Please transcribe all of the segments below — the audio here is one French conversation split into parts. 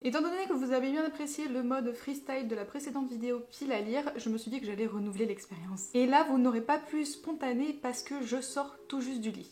Étant donné que vous avez bien apprécié le mode freestyle de la précédente vidéo pile à lire, je me suis dit que j'allais renouveler l'expérience. Et là, vous n'aurez pas plus spontané parce que je sors tout juste du lit.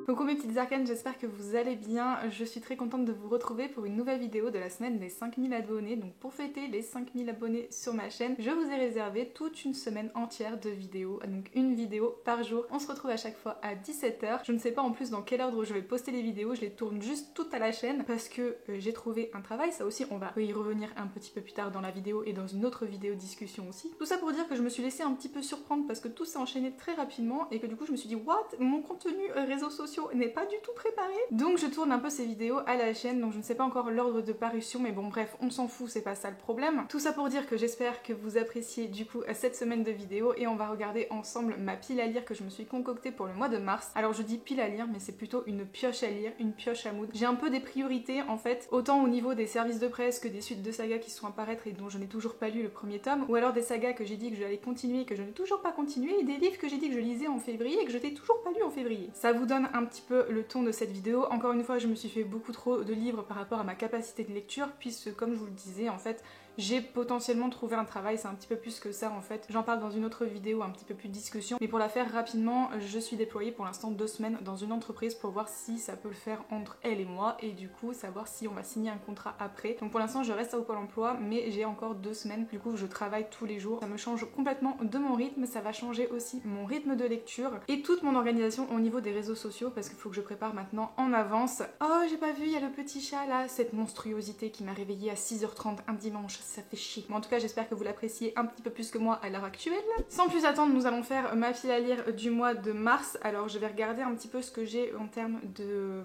Coucou mes petites arcanes, j'espère que vous allez bien. Je suis très contente de vous retrouver pour une nouvelle vidéo de la semaine des 5000 abonnés. Donc pour fêter les 5000 abonnés sur ma chaîne, je vous ai réservé toute une semaine entière de vidéos. Donc une vidéo par jour. On se retrouve à chaque fois à 17 h. Je ne sais pas en plus dans quel ordre je vais poster les vidéos. Je les tourne juste toutes à la chaîne parce que j'ai trouvé un travail. Ça aussi, on va y revenir un petit peu plus tard dans la vidéo et dans une autre vidéo discussion aussi. Tout ça pour dire que je me suis laissée un petit peu surprendre parce que tout s'est enchaîné très rapidement et que du coup je me suis dit what, mon contenu réseaux sociaux n'est pas du tout préparé. Donc je tourne un peu ces vidéos à la chaîne, donc je ne sais pas encore l'ordre de parution, mais bon bref, on s'en fout, c'est pas ça le problème. Tout ça pour dire que j'espère que vous appréciez du coup cette semaine de vidéos et on va regarder ensemble ma pile à lire que je me suis concoctée pour le mois de mars. Alors je dis pile à lire, mais c'est plutôt une pioche à lire, une pioche à mood. J'ai un peu des priorités en fait, autant au niveau des services de presse que des suites de sagas qui sont à paraître et dont je n'ai toujours pas lu le premier tome, ou alors des sagas que j'ai dit que j'allais continuer et que je n'ai toujours pas continué, et des livres que j'ai dit que je lisais en février et que je n'ai toujours pas lu en février. Ça vous donne un petit peu le ton de cette vidéo. Encore une fois, je me suis fait beaucoup trop de livres par rapport à ma capacité de lecture, puisque comme je vous le disais, en fait, j'ai potentiellement trouvé un travail, c'est un petit peu plus que ça en fait. J'en parle dans une autre vidéo, un petit peu plus de discussion. Mais pour la faire rapidement, je suis déployée pour l'instant 2 semaines dans une entreprise pour voir si ça peut le faire entre elle et moi et du coup savoir si on va signer un contrat après. Donc pour l'instant je reste au Pôle emploi mais j'ai encore 2 semaines. Du coup je travaille tous les jours. Ça me change complètement de mon rythme, ça va changer aussi mon rythme de lecture et toute mon organisation au niveau des réseaux sociaux parce qu'il faut que je prépare maintenant en avance. Oh j'ai pas vu, il y a le petit chat là, cette monstruosité qui m'a réveillée à 6h30 un dimanche. Ça fait chier. Mais en tout cas, j'espère que vous l'appréciez un petit peu plus que moi à l'heure actuelle. Sans plus attendre, nous allons faire ma file à lire du mois de mars. Alors, je vais regarder un petit peu ce que j'ai en termes de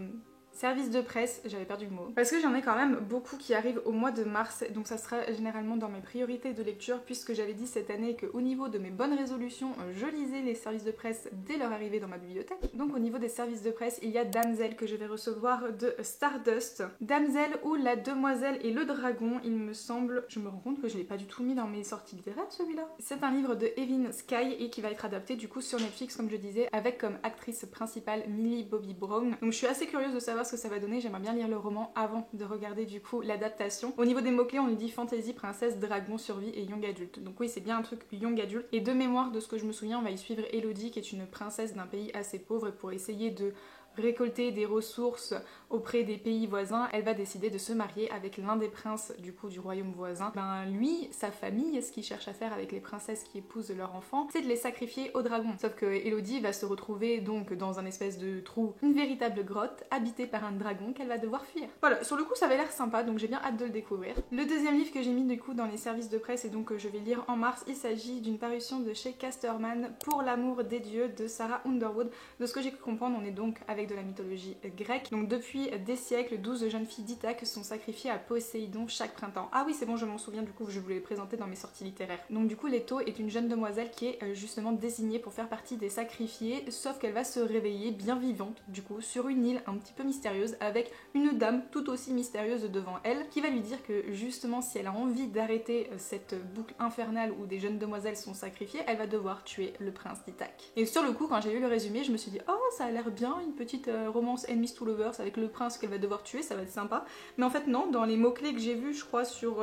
service de presse, j'avais perdu le mot. Parce que j'en ai quand même beaucoup qui arrivent au mois de mars, donc ça sera généralement dans mes priorités de lecture, puisque j'avais dit cette année qu'au niveau de mes bonnes résolutions, je lisais les services de presse dès leur arrivée dans ma bibliothèque. Donc au niveau des services de presse, il y a Damsel que je vais recevoir de Stardust. Damsel ou La Demoiselle et le Dragon, il me semble, je me rends compte que je l'ai pas du tout mis dans mes sorties littéraires celui-là. C'est un livre de Evan Sky et qui va être adapté du coup sur Netflix comme je disais, avec comme actrice principale Millie Bobby Brown. Donc je suis assez curieuse de savoir ce que ça va donner, j'aimerais bien lire le roman avant de regarder du coup l'adaptation. Au niveau des mots-clés, on nous dit fantasy, princesse, dragon, survie et young adulte. Donc oui, c'est bien un truc young adulte. Et de mémoire, de ce que je me souviens, on va y suivre Elodie qui est une princesse d'un pays assez pauvre et pour essayer de récolter des ressources auprès des pays voisins, elle va décider de se marier avec l'un des princes du coup du royaume voisin. Ben lui, sa famille, ce qu'il cherche à faire avec les princesses qui épousent leur enfant, c'est de les sacrifier au dragon. Sauf que Elodie va se retrouver donc dans un espèce de trou, une véritable grotte, habitée par un dragon qu'elle va devoir fuir. Voilà, sur le coup ça avait l'air sympa, donc j'ai bien hâte de le découvrir. Le deuxième livre que j'ai mis du coup dans les services de presse et donc que je vais lire en mars, il s'agit d'une parution de chez Casterman, Pour l'amour des dieux de Sarah Underwood. De ce que j'ai pu comprendre, on est donc avec de la mythologie grecque. Donc depuis des siècles, 12 jeunes filles d'Ithaque sont sacrifiées à Poséidon chaque printemps. Ah oui, c'est bon, je m'en souviens, du coup je vous l'ai présenté dans mes sorties littéraires. Donc du coup Leto est une jeune demoiselle qui est justement désignée pour faire partie des sacrifiés, sauf qu'elle va se réveiller bien vivante du coup sur une île un petit peu mystérieuse avec une dame tout aussi mystérieuse devant elle qui va lui dire que justement si elle a envie d'arrêter cette boucle infernale où des jeunes demoiselles sont sacrifiées, elle va devoir tuer le prince d'Ithaque. Et sur le coup, quand j'ai lu le résumé, je me suis dit oh ça a l'air bien, une petite romance enemies to lovers avec le prince qu'elle va devoir tuer, ça va être sympa. Mais en fait non, dans les mots-clés que j'ai vus, je crois sur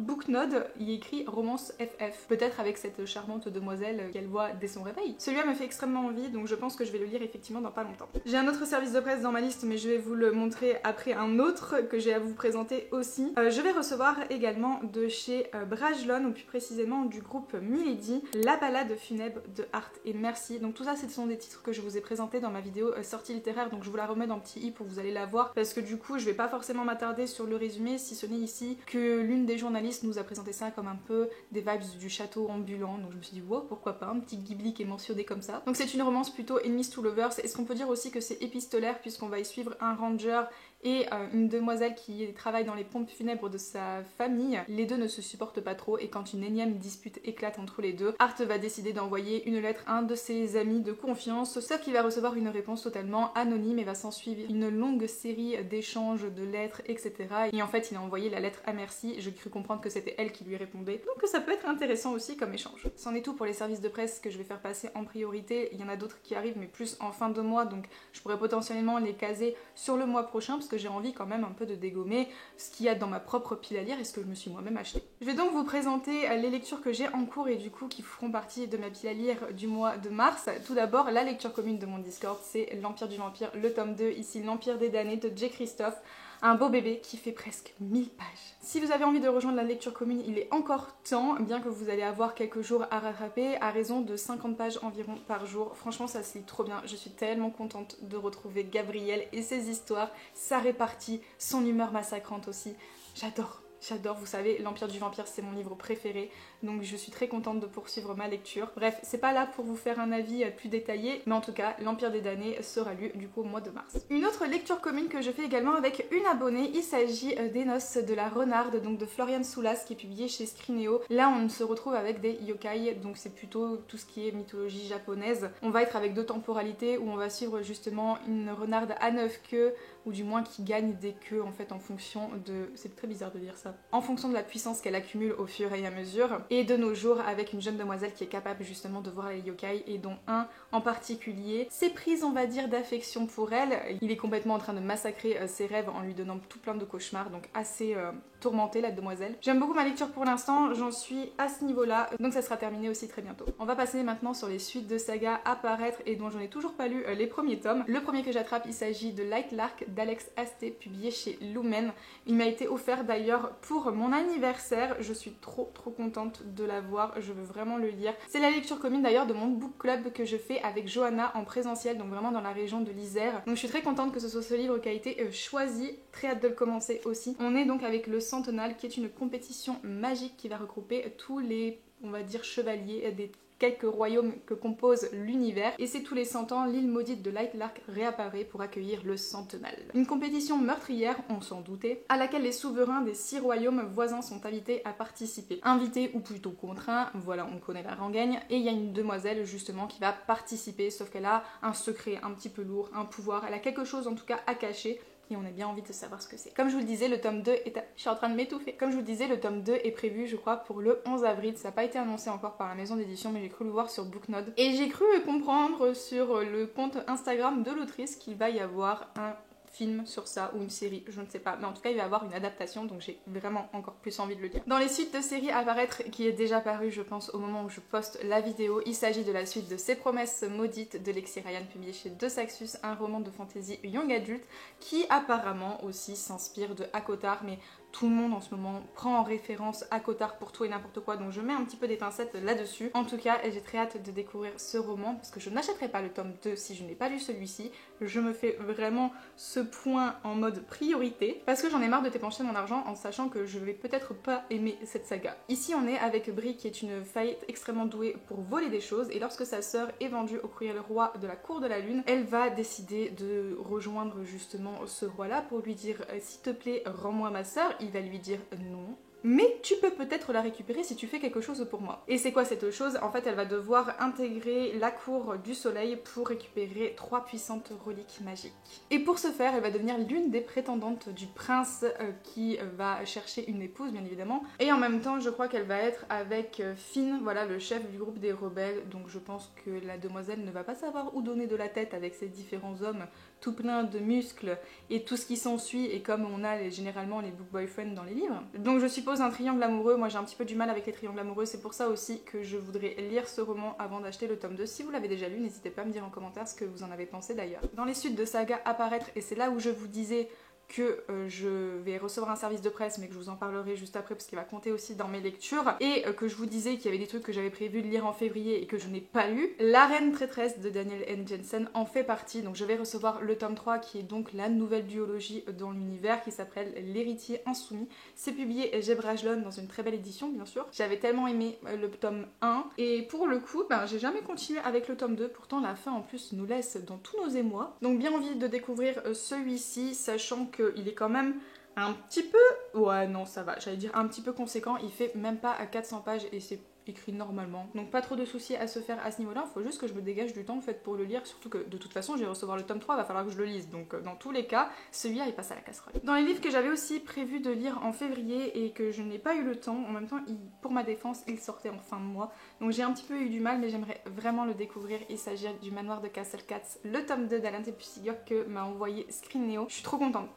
Booknode, il est écrit romance FF. Peut-être avec cette charmante demoiselle qu'elle voit dès son réveil. Celui-là me fait extrêmement envie, donc je pense que je vais le lire effectivement dans pas longtemps. J'ai un autre service de presse dans ma liste, mais je vais vous le montrer après un autre que j'ai à vous présenter aussi. Je vais recevoir également de chez Brajlon, ou plus précisément du groupe Milady, La balade funèbre de Art et Merci. Donc tout ça, ce sont des titres que je vous ai présentés dans ma vidéo sortie littéraire, donc je vous la remets dans petit i pour que vous allez la voir, parce que du coup je vais pas forcément m'attarder sur le résumé, si ce n'est ici que l'une des journalistes nous a présenté ça comme un peu des vibes du château ambulant, donc je me suis dit wow, pourquoi pas, un petit Ghibli qui est mentionné comme ça. Donc c'est une romance plutôt enemies to lovers. Est-ce qu'on peut dire aussi que c'est épistolaire puisqu'on va y suivre un ranger et une demoiselle qui travaille dans les pompes funèbres de sa famille. Les deux ne se supportent pas trop et quand une énième dispute éclate entre les deux, Art va décider d'envoyer une lettre à un de ses amis de confiance, sauf qu'il va recevoir une réponse totalement anonyme et va s'en suivre une longue série d'échanges de lettres, etc. Et en fait il a envoyé la lettre à Merci, je crus comprendre comprendre que c'était elle qui lui répondait. Donc ça peut être intéressant aussi comme échange. C'en est tout pour les services de presse que je vais faire passer en priorité. Il y en a d'autres qui arrivent mais plus en fin de mois, donc je pourrais potentiellement les caser sur le mois prochain parce que j'ai envie quand même un peu de dégommer ce qu'il y a dans ma propre pile à lire et ce que je me suis moi-même acheté. Je vais donc vous présenter les lectures que j'ai en cours et du coup qui feront partie de ma pile à lire du mois de mars. Tout d'abord, la lecture commune de mon Discord, c'est L'Empire du Vampire, le tome 2, ici L'Empire des damnés de J. Christophe. Un beau bébé qui fait presque 1000 pages. Si vous avez envie de rejoindre la lecture commune, il est encore temps, bien que vous allez avoir quelques jours à rattraper, à raison de 50 pages environ par jour. Franchement, ça se lit trop bien. Je suis tellement contente de retrouver Gabriel et ses histoires, sa répartie, son humeur massacrante aussi. J'adore. J'adore, vous savez, L'Empire du Vampire, c'est mon livre préféré, donc je suis très contente de poursuivre ma lecture. Bref, c'est pas là pour vous faire un avis plus détaillé, mais en tout cas, L'Empire des damnés sera lu du coup au mois de mars. Une autre lecture commune que je fais également avec une abonnée, il s'agit des Noces de la Renarde, donc de Florian Soulas, qui est publié chez Scrineo. Là, on se retrouve avec des yokai, donc c'est plutôt tout ce qui est mythologie japonaise. On va être avec deux temporalités où on va suivre justement une renarde à 9 queues, ou du moins qui gagne des queues en fait en fonction de... C'est très bizarre de dire ça. En fonction de la puissance qu'elle accumule au fur et à mesure. Et de nos jours avec une jeune demoiselle qui est capable justement de voir les yokai et dont un en particulier s'est prise on va dire d'affection pour elle. Il est complètement en train de massacrer ses rêves en lui donnant tout plein de cauchemars, donc assez tourmentée la demoiselle. J'aime beaucoup ma lecture pour l'instant, j'en suis à ce niveau là, donc ça sera terminé aussi très bientôt. On va passer maintenant sur les suites de sagas à paraître et dont je n'ai toujours pas lu les premiers tomes. Le premier que j'attrape, il s'agit de Light Lark d'Alex Asté, publié chez Lumen. Il m'a été offert d'ailleurs pour mon anniversaire, je suis trop contente de l'avoir, je veux vraiment le lire. C'est la lecture commune d'ailleurs de mon book club que je fais avec Johanna en présentiel, donc vraiment dans la région de l'Isère. Donc je suis très contente que ce soit ce livre qui a été choisi, très hâte de le commencer aussi. On est donc avec le Centenal qui est une compétition magique qui va regrouper tous les, on va dire, chevaliers des quelques royaumes que compose l'univers, et c'est tous les 100 ans, l'île maudite de Light Lark réapparaît pour accueillir le Centenal. Une compétition meurtrière, on s'en doutait, à laquelle les souverains des 6 royaumes voisins sont invités à participer. Invités ou plutôt contraints, voilà, on connaît la rengaine, et il y a une demoiselle justement qui va participer, sauf qu'elle a un secret un petit peu lourd, un pouvoir, elle a quelque chose en tout cas à cacher, et on a bien envie de savoir ce que c'est. Comme je vous le disais, le tome 2 est... Je suis en train de m'étouffer. Comme je vous le disais, le tome 2 est prévu, je crois, pour le 11 avril. Ça n'a pas été annoncé encore par la maison d'édition, mais j'ai cru le voir sur Booknode. Et j'ai cru comprendre sur le compte Instagram de l'autrice qu'il va y avoir un film sur ça ou une série, je ne sais pas, mais en tout cas il va y avoir une adaptation, donc j'ai vraiment encore plus envie de le lire. Dans les suites de séries à paraître, qui est déjà paru je pense au moment où je poste la vidéo, il s'agit de la suite de Ses promesses maudites de Lexi Ryan, publié chez De Saxus, un roman de fantasy young adulte qui apparemment aussi s'inspire de ACOTAR, mais tout le monde en ce moment prend en référence ACOTAR pour tout et n'importe quoi, donc je mets un petit peu des pincettes là-dessus. En tout cas, j'ai très hâte de découvrir ce roman parce que je n'achèterai pas le tome 2 si je n'ai pas lu celui-ci. Je me fais vraiment ce point en mode priorité parce que j'en ai marre de dépenser mon argent en sachant que je vais peut-être pas aimer cette saga. Ici, on est avec Brie qui est une faillite extrêmement douée pour voler des choses, et lorsque sa sœur est vendue au courrier roi de la cour de la lune, elle va décider de rejoindre justement ce roi-là pour lui dire s'il te plaît, rends-moi ma sœur. Il va lui dire non, mais tu peux peut-être la récupérer si tu fais quelque chose pour moi. Et c'est quoi cette chose? En fait, elle va devoir intégrer la cour du soleil pour récupérer 3 puissantes reliques magiques. Et pour ce faire, elle va devenir l'une des prétendantes du prince qui va chercher une épouse, bien évidemment. Et en même temps, je crois qu'elle va être avec Finn, voilà, le chef du groupe des rebelles. Donc je pense que la demoiselle ne va pas savoir où donner de la tête avec ces différents hommes tout plein de muscles et tout ce qui s'ensuit, et comme on a généralement les book boyfriends dans les livres. Donc je suppose un triangle amoureux. Moi j'ai un petit peu du mal avec les triangles amoureux, c'est pour ça aussi que je voudrais lire ce roman avant d'acheter le tome 2. Si vous l'avez déjà lu, n'hésitez pas à me dire en commentaire ce que vous en avez pensé d'ailleurs. Dans les suites de saga à paraître, et c'est là où je vous disais que je vais recevoir un service de presse, mais que je vous en parlerai juste après parce qu'il va compter aussi dans mes lectures, et que je vous disais qu'il y avait des trucs que j'avais prévu de lire en février et que je n'ai pas lu. La Reine Traîtresse de Daniel N. Jensen en fait partie, donc je vais recevoir le tome 3 qui est donc la nouvelle duologie dans l'univers qui s'appelle L'Héritier Insoumis. C'est publié chez Brajlon dans une très belle édition bien sûr. J'avais tellement aimé le tome 1 et pour le coup j'ai jamais continué avec le tome 2, pourtant la fin en plus nous laisse dans tous nos émois. Donc bien envie de découvrir celui-ci, sachant qu'il est quand même un petit peu... Ouais non ça va, j'allais dire un petit peu conséquent, il fait même pas à 400 pages et c'est écrit normalement. Donc pas trop de soucis à se faire à ce niveau-là, il faut juste que je me dégage du temps en fait pour le lire, surtout que de toute façon je vais recevoir le tome 3, va falloir que je le lise, donc dans tous les cas, celui-là il passe à la casserole. Dans les livres que j'avais aussi prévu de lire en février et que je n'ai pas eu le temps, en même temps pour ma défense il sortait en fin de mois, donc j'ai un petit peu eu du mal mais j'aimerais vraiment le découvrir. Il s'agit du Manoir de Castle Cats, le tome 2 d'Alain Tepussigor que m'a envoyé Screen Neo. Je suis trop contente,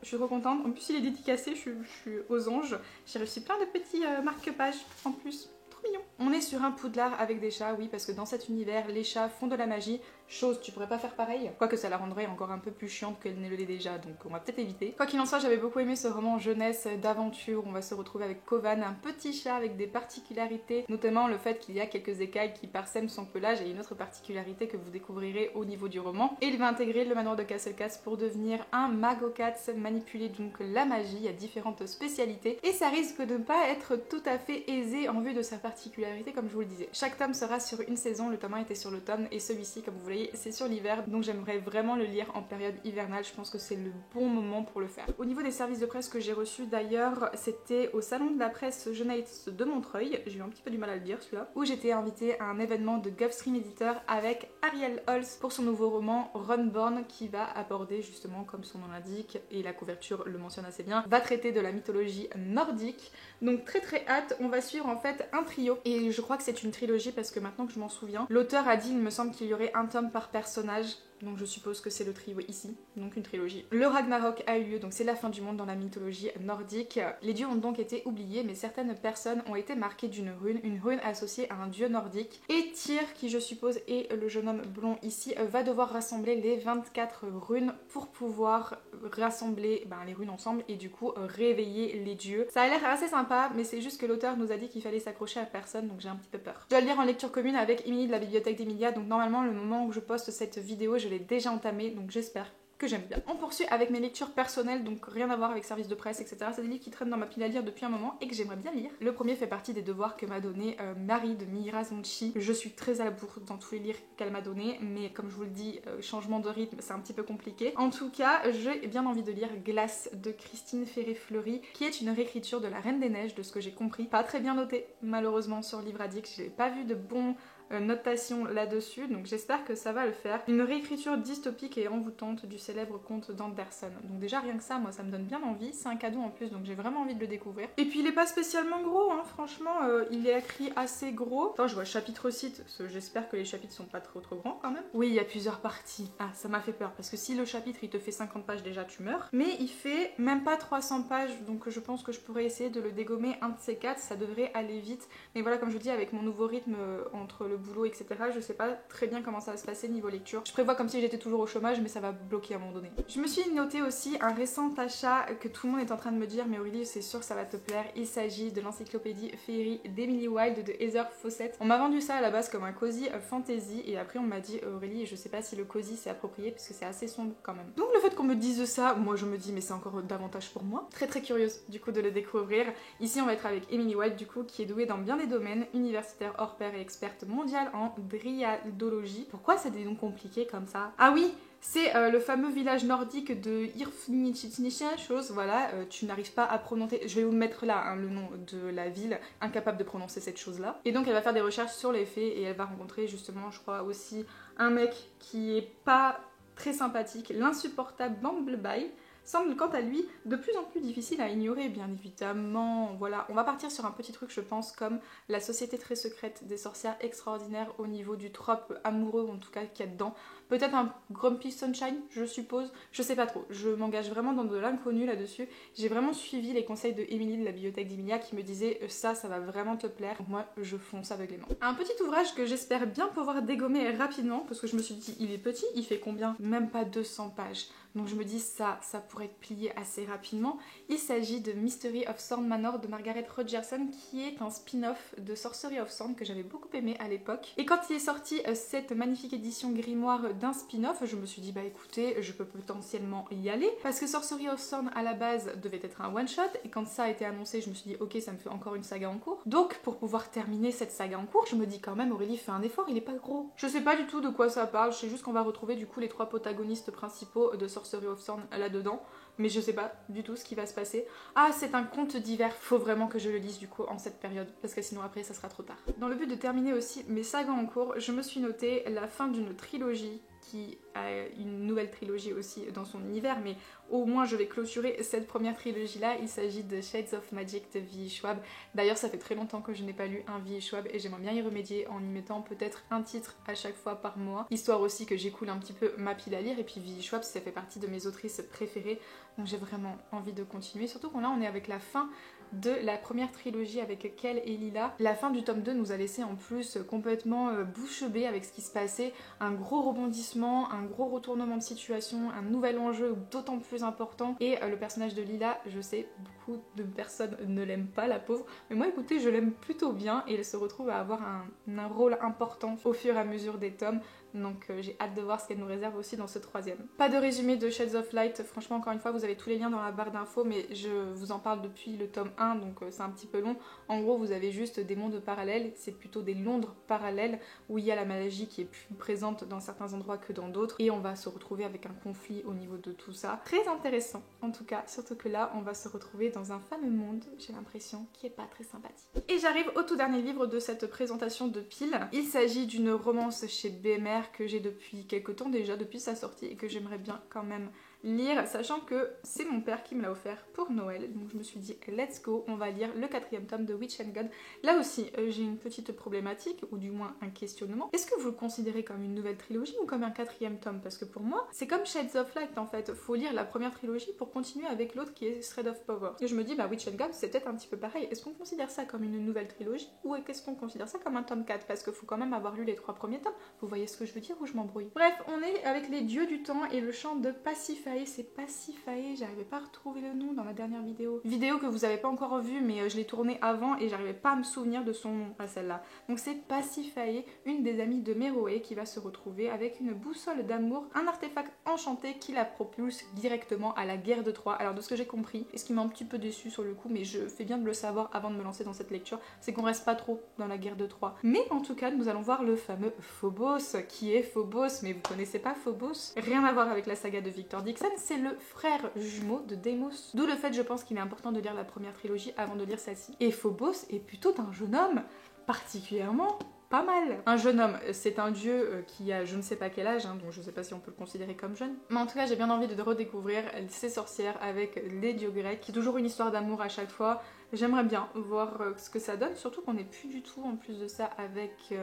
en plus il est dédicacé, je suis aux anges, j'ai reçu plein de petits marque-pages en plus. Mignon. On est sur un Poudlard avec des chats, oui, parce que dans cet univers, les chats font de la magie, chose tu pourrais pas faire pareil, quoique ça la rendrait encore un peu plus chiante qu'elle ne l'est déjà, donc on va peut-être éviter. Quoi qu'il en soit, j'avais beaucoup aimé ce roman jeunesse d'aventure, on va se retrouver avec Kovan, un petit chat avec des particularités, notamment le fait qu'il y a quelques écailles qui parsèment son pelage et une autre particularité que vous découvrirez au niveau du roman. Et il va intégrer le manoir de Castle Cats pour devenir un Magocats, manipuler donc la magie à différentes spécialités, et ça risque de ne pas être tout à fait aisé en vue de sa particularité comme je vous le disais. Chaque tome sera sur une saison, le tome 1 était sur l'automne et celui-ci comme vous voyez c'est sur l'hiver, donc j'aimerais vraiment le lire en période hivernale, je pense que c'est le bon moment pour le faire. Au niveau des services de presse que j'ai reçus d'ailleurs, c'était au salon de la presse Jeunesse de Montreuil, j'ai eu un petit peu du mal à le dire celui-là, où j'étais invitée à un événement de Gulfstream Editor avec Ariel Holz pour son nouveau roman Runborn qui va aborder justement comme son nom l'indique, et la couverture le mentionne assez bien, va traiter de la mythologie nordique, donc très hâte. On va suivre en fait un trio et je crois que c'est une trilogie parce que maintenant que je m'en souviens, l'auteur a dit, il me semble qu'il y aurait un tome par personnage, donc je suppose que c'est le trio ici, donc une trilogie. Le Ragnarok a eu lieu, donc c'est la fin du monde dans la mythologie nordique. Les dieux ont donc été oubliés, mais certaines personnes ont été marquées d'une rune, une rune associée à un dieu nordique. Et Tyr, qui je suppose est le jeune homme blond ici, va devoir rassembler les 24 runes pour pouvoir rassembler les runes ensemble et du coup réveiller les dieux. Ça a l'air assez sympa, mais c'est juste que l'auteur nous a dit qu'il fallait s'accrocher à personne, donc j'ai un petit peu peur. Je dois le lire en lecture commune avec Émilie de la bibliothèque d'Emilia, donc normalement le moment où je poste cette vidéo, je l'ai déjà entamée, donc j'espère que j'aime bien. On poursuit avec mes lectures personnelles, donc rien à voir avec service de presse, etc. C'est des livres qui traînent dans ma pile à lire depuis un moment et que j'aimerais bien lire. Le premier fait partie des devoirs que m'a donné Marie de Mira Zonchi. Je suis très à la bourre dans tous les livres qu'elle m'a donné, mais comme je vous le dis, changement de rythme, c'est un petit peu compliqué. En tout cas, j'ai bien envie de lire Glace de Christine Ferré-Fleury, qui est une réécriture de La Reine des Neiges, de ce que j'ai compris. Pas très bien noté, malheureusement, sur Livre Addict. J'ai pas vu de bons notation là-dessus, donc j'espère que ça va le faire. Une réécriture dystopique et envoûtante du célèbre conte d'Anderson. Donc déjà rien que ça, moi ça me donne bien envie, c'est un cadeau en plus, donc j'ai vraiment envie de le découvrir. Et puis il est pas spécialement gros, hein, franchement, il est écrit assez gros. Attends, je vois chapitre site, j'espère que les chapitres sont pas trop grands quand même. Oui, il y a plusieurs parties. Ah, ça m'a fait peur, parce que si le chapitre il te fait 50 pages déjà, tu meurs. Mais il fait même pas 300 pages, donc je pense que je pourrais essayer de le dégommer un de ces quatre, ça devrait aller vite. Mais voilà, comme je vous dis, avec mon nouveau rythme entre le boulot, etc., je sais pas très bien comment ça va se passer niveau lecture. Je prévois comme si j'étais toujours au chômage, mais ça va bloquer à un moment donné. Je me suis noté aussi un récent achat que tout le monde est en train de me dire, mais Aurélie, c'est sûr que ça va te plaire. Il s'agit de l'encyclopédie Féerie d'Emily Wilde de Heather Fawcett. On m'a vendu ça à la base comme un cosy fantasy, et après on m'a dit, Aurélie, je sais pas si le cosy c'est approprié, puisque c'est assez sombre quand même. Donc le fait qu'on me dise ça, moi je me dis, mais c'est encore davantage pour moi. Très curieuse du coup de le découvrir. Ici on va être avec Emily Wilde du coup, qui est douée dans bien des domaines, universitaire hors pair et experte mondiale en driadologie. Pourquoi c'est des noms compliqués comme ça? Ah oui, c'est le fameux village nordique de Irfnichitnisha, chose, voilà, tu n'arrives pas à prononcer, je vais vous mettre là hein, le nom de la ville, incapable de prononcer cette chose-là. Et donc elle va faire des recherches sur les faits et elle va rencontrer justement, je crois aussi, un mec qui est pas très sympathique, l'insupportable Bumblebee, semble quant à lui de plus en plus difficile à ignorer, bien évidemment. Voilà, on va partir sur un petit truc, je pense, comme la société très secrète des sorcières extraordinaires au niveau du trope amoureux, en tout cas, qu'il y a dedans. Peut-être un Grumpy Sunshine, je suppose. Je sais pas trop. Je m'engage vraiment dans de l'inconnu là-dessus. J'ai vraiment suivi les conseils de Émilie de la bibliothèque d'Emilia qui me disait ça va vraiment te plaire. Donc moi, je fonce aveuglément. Un petit ouvrage que j'espère bien pouvoir dégommer rapidement parce que je me suis dit, il est petit, il fait combien? Même pas 200 pages. Donc je me dis ça pourrait être plié assez rapidement. Il s'agit de Mystery of Thorn Manor de Margaret Rogerson qui est un spin-off de Sorcery of Thorn que j'avais beaucoup aimé à l'époque. Et quand il est sorti cette magnifique édition grimoire d'un spin-off, je me suis dit bah écoutez, je peux potentiellement y aller parce que Sorcery of Thorn à la base devait être un one-shot et quand ça a été annoncé, je me suis dit ok, ça me fait encore une saga en cours. Donc pour pouvoir terminer cette saga en cours, je me dis quand même Aurélie fait un effort, il est pas gros. Je sais pas du tout de quoi ça parle, je sais juste qu'on va retrouver du coup les trois protagonistes principaux de Sorcery of Thorn là-dedans. mais je sais pas du tout ce qui va se passer. Ah, c'est un conte d'hiver, faut vraiment que je le lise du coup en cette période, parce que sinon après ça sera trop tard. Dans le but de terminer aussi mes sagas en cours, je me suis noté la fin d'une trilogie qui a une nouvelle trilogie aussi dans son univers, mais au moins je vais clôturer cette première trilogie là. Il s'agit de Shades of Magic de V.E. Schwab. D'ailleurs ça fait très longtemps que je n'ai pas lu un V.E. Schwab et j'aimerais bien y remédier en y mettant peut-être un titre à chaque fois par mois, histoire aussi que j'écoule un petit peu ma pile à lire. Et puis V.E. Schwab ça fait partie de mes autrices préférées, donc j'ai vraiment envie de continuer, surtout qu'on là on est avec la fin de la première trilogie avec Kel et Lila. La fin du tome 2 nous a laissé en plus complètement bouche bée avec ce qui se passait, un gros rebondissement, un gros retournement de situation, un nouvel enjeu d'autant plus important, et le personnage de Lila, je sais, beaucoup de personnes ne l'aiment pas, la pauvre, mais moi écoutez, je l'aime plutôt bien et elle se retrouve à avoir un rôle important au fur et à mesure des tomes. Donc j'ai hâte de voir ce qu'elle nous réserve aussi dans ce troisième. Pas de résumé de Shades of Light, franchement encore une fois vous avez tous les liens dans la barre d'infos, mais je vous en parle depuis le tome 1 donc c'est un petit peu long. En gros vous avez juste des mondes parallèles, c'est plutôt des Londres parallèles où il y a la magie qui est plus présente dans certains endroits que dans d'autres, et on va se retrouver avec un conflit au niveau de tout ça. Très intéressant en tout cas, surtout que là on va se retrouver dans un fameux monde, j'ai l'impression, qui est pas très sympathique. Et j'arrive au tout dernier livre de cette présentation de pile. Il s'agit d'une romance chez BMR que j'ai depuis quelques temps déjà, depuis sa sortie, et que j'aimerais bien quand même lire, sachant que c'est mon père qui me l'a offert pour Noël, donc je me suis dit let's go, on va lire le 4e tome de Witch and God. Là aussi j'ai une petite problématique, ou du moins un questionnement. Est-ce que vous le considérez comme une nouvelle trilogie ou comme un 4e tome? Parce que pour moi c'est comme Shades of Light en fait, faut lire la première trilogie pour continuer avec l'autre qui est Thread of Power. Et je me dis bah Witch and God c'est peut-être un petit peu pareil, est-ce qu'on considère ça comme une nouvelle trilogie ou est-ce qu'on considère ça comme un tome 4? Parce qu'il faut quand même avoir lu les 3 premiers tomes, vous voyez ce que je veux dire ou je m'embrouille? Bref, on est avec les dieux du temps et le chant de Pasiphae, c'est Pasiphae, j'arrivais pas à retrouver le nom dans la dernière vidéo que vous avez pas encore vue, mais je l'ai tournée avant et j'arrivais pas à me souvenir de son nom à celle-là. Donc c'est Pasiphae, une des amies de Meroë, qui va se retrouver avec une boussole d'amour, un artefact enchanté qui la propulse directement à la guerre de Troie. Alors de ce que j'ai compris, et ce qui m'a un petit peu déçu sur le coup, mais je fais bien de le savoir avant de me lancer dans cette lecture, c'est qu'on reste pas trop dans la guerre de Troie. Mais en tout cas, nous allons voir le fameux Phobos. Qui est Phobos? Mais vous connaissez pas Phobos? Rien à voir avec la saga de Victor Dixon, c'est le frère jumeau de Deimos. D'où le fait, je pense, qu'il est important de lire la première trilogie avant de lire celle-ci. Et Phobos est plutôt un jeune homme particulièrement pas mal. Un jeune homme, c'est un dieu qui a je ne sais pas quel âge, donc je sais pas si on peut le considérer comme jeune. Mais en tout cas, j'ai bien envie de redécouvrir ces sorcières avec les dieux grecs, qui est toujours une histoire d'amour à chaque fois. J'aimerais bien voir ce que ça donne, surtout qu'on n'est plus du tout en plus de ça avec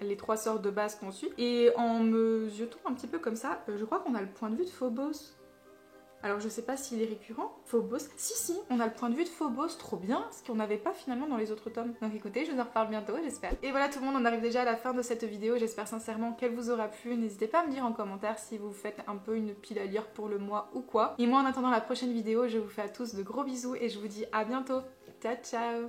les 3 sœurs de base qu'on suit. Et en me jetant un petit peu comme ça, je crois qu'on a le point de vue de Phobos. Alors je sais pas s'il est récurrent, Phobos. Si, on a le point de vue de Phobos, trop bien, ce qu'on n'avait pas finalement dans les autres tomes. Donc écoutez, je vous en reparle bientôt, j'espère. Et voilà tout le monde, on arrive déjà à la fin de cette vidéo, j'espère sincèrement qu'elle vous aura plu. N'hésitez pas à me dire en commentaire si vous faites un peu une pile à lire pour le mois ou quoi. Et moi en attendant la prochaine vidéo, je vous fais à tous de gros bisous et je vous dis à bientôt. Ciao ciao.